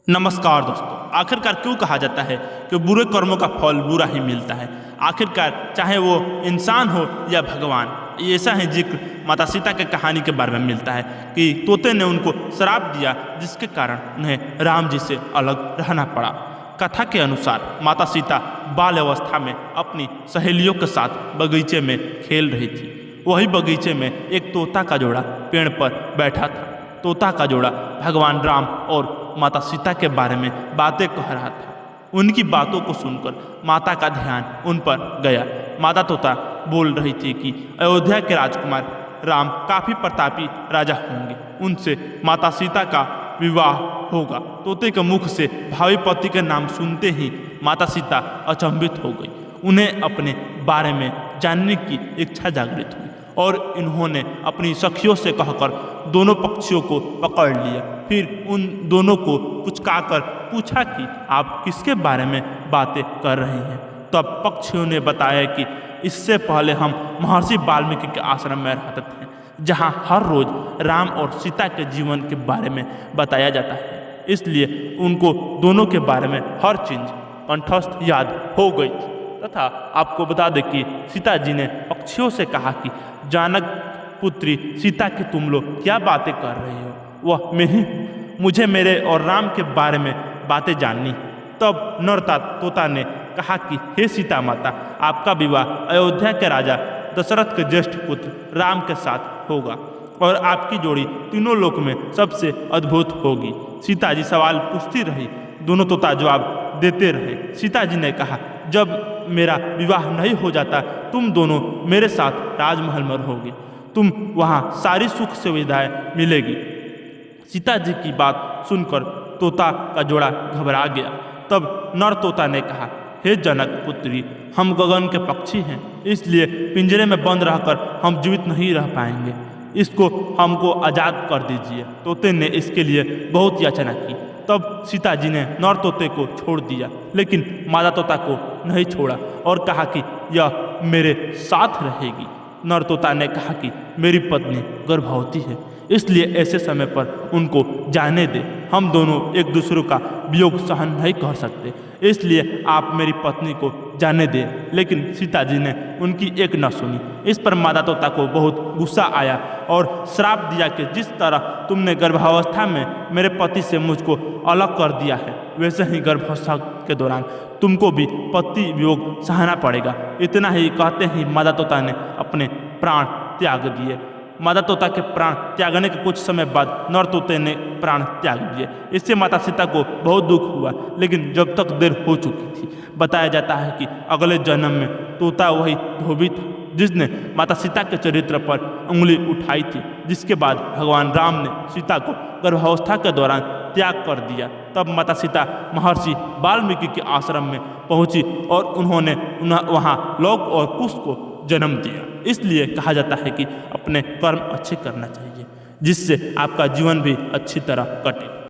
नमस्कार दोस्तों। आखिरकार क्यों कहा जाता है कि बुरे कर्मों का फल बुरा ही मिलता है। आखिरकार चाहे वो इंसान हो या भगवान, ये ऐसा है जिक्र माता सीता के कहानी के बारे में मिलता है कि तोते ने उनको श्राप दिया, जिसके कारण उन्हें राम जी से अलग रहना पड़ा। कथा के अनुसार माता सीता बाल अवस्था में अपनी सहेलियों के साथ बगीचे में खेल रही थी। वही बगीचे में एक तोता का जोड़ा पेड़ पर बैठा था। तोता का जोड़ा भगवान राम और माता सीता के बारे में बातें कह रहा था। उनकी बातों को सुनकर माता का ध्यान उन पर गया। माता तोता बोल रही थी कि अयोध्या के राजकुमार राम काफ़ी प्रतापी राजा होंगे, उनसे माता सीता का विवाह होगा। तोते के मुख से भावी पति के नाम सुनते ही माता सीता अचंभित हो गई। उन्हें अपने बारे में जानने की इच्छा जागृत हुई और इन्होंने अपनी सखियों से कहकर दोनों पक्षियों को पकड़ लिया। फिर उन दोनों को पुचकाकर पूछा कि आप किसके बारे में बातें कर रहे हैं। तब पक्षियों ने बताया कि इससे पहले हम महर्षि वाल्मीकि के आश्रम में रहते थे, जहां हर रोज राम और सीता के जीवन के बारे में बताया जाता है। इसलिए उनको दोनों के बारे में हर चीज कंठस्थ याद हो गई थी। तथा आपको बता दें कि सीता जी ने पक्षियों से कहा कि जानक पुत्री सीता की तुम लोग क्या बातें कर रहे हो, वह मैं ही हूँ। मुझे मेरे और राम के बारे में बातें जाननी है। तब नरता तोता ने कहा कि हे सीता माता, आपका विवाह अयोध्या के राजा दशरथ के ज्येष्ठ पुत्र राम के साथ होगा और आपकी जोड़ी तीनों लोक में सबसे अद्भुत होगी। सीता जी सवाल पूछती रही, दोनों तोता जवाब देते रहे। सीता जी ने कहा, जब मेरा विवाह नहीं हो जाता तुम दोनों मेरे साथ राजमहल में रहोगे, तुम वहाँ सारी सुख सुविधाएं मिलेगी। सीता जी की बात सुनकर तोता का जोड़ा घबरा गया। तब नर तोता ने कहा, हे जनक पुत्री, हम गगन के पक्षी हैं, इसलिए पिंजरे में बंद रहकर हम जीवित नहीं रह पाएंगे। इसको हमको आज़ाद कर दीजिए। तोते ने इसके लिए बहुत याचना की। तब सीता जी ने नर तोते को छोड़ दिया, लेकिन मादा तोता को नहीं छोड़ा और कहा कि यह मेरे साथ रहेगी। नर तोता ने कहा कि मेरी पत्नी गर्भवती है, इसलिए ऐसे समय पर उनको जाने दे। हम दोनों एक दूसरे का वियोग सहन नहीं कर सकते, इसलिए आप मेरी पत्नी को जाने दें। लेकिन सीता जी ने उनकी एक न सुनी। इस पर मादा तोता को बहुत गुस्सा आया और श्राप दिया कि जिस तरह तुमने गर्भावस्था में मेरे पति से मुझको अलग कर दिया है, वैसे ही गर्भावस्था के दौरान तुमको भी पति वियोग सहना पड़ेगा। इतना ही कहते ही मादा तोता ने अपने प्राण त्याग दिए। मादा तोता के प्राण त्यागने के कुछ समय बाद नर तोते ने प्राण त्याग दिए। इससे माता सीता को बहुत दुख हुआ, लेकिन जब तक देर हो चुकी थी। बताया जाता है कि अगले जन्म में तोता वही धोबी था जिसने माता सीता के चरित्र पर उंगली उठाई थी, जिसके बाद भगवान राम ने सीता को गर्भावस्था के दौरान त्याग कर दिया। तब माता सीता महर्षि वाल्मीकि के आश्रम में पहुंची और उन्होंने वहाँ लौक और कुश को जन्म दिया। इसलिए कहा जाता है कि अपने कर्म अच्छे करना चाहिए, जिससे आपका जीवन भी अच्छी तरह कटे।